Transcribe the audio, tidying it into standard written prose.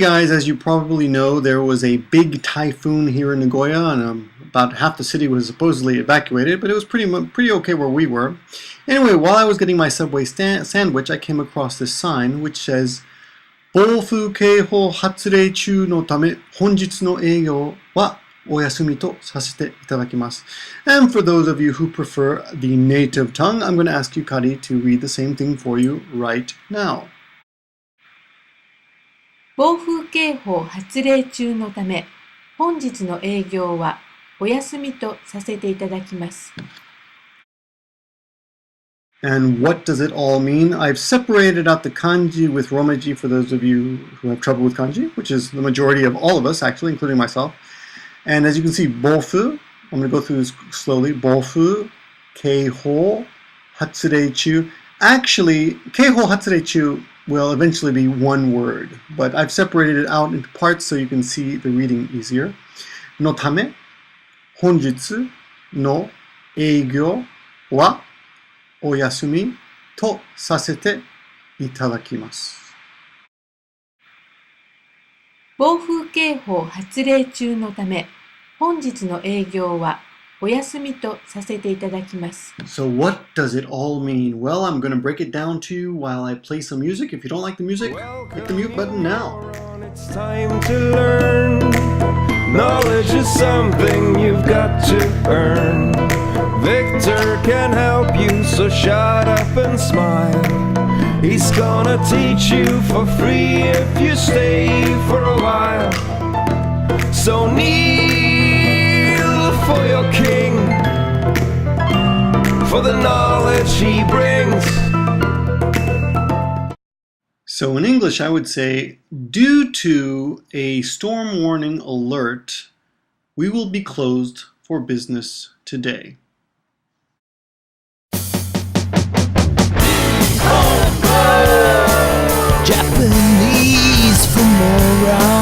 guys, as you probably know, there was a big typhoon here in Nagoya, and about half the city was supposedly evacuated, but it was pretty okay where we were. Anyway, while I was getting my Subway sandwich, I came across this sign which says, bōfū警報発令中のため本日の営業はお休みとさせていただきます. And for those of you who prefer the native tongue, I'm going to ask Yukari to read the same thing for you right now. 暴風警報発令中のため、本日の営業はお休みとさせていただきます。And what does it all mean? I've separated out the kanji with romaji for those of you who have trouble with kanji, which is the majority of all of us, actually, including myself. And as you can see, bōfū, I'm going to go through this slowly. bōfū, keihōhatsureichū. Actually, keihōhatsureichū will eventually be one word, but I've separated it out into parts so you can see the reading easier. notame, honjitsu, no eigyō wa oyasumi to sasete, itadakimasu. 暴風警報発令中のため、本日の営業はお休みとさせていただきます。So what does it all mean? Well, I'm going to break it down to you while I play some music. If you don't like the music, hit the mute button now. It's time to learn. Knowledge is something you've got to earn. Victor can help you, so shut up and smile. He's gonna teach you for free if you stay for a while. So kneel for your king, for the knowledge he brings. So in English, I would say, due to a storm warning alert, we will be closed for business today. Japanese from around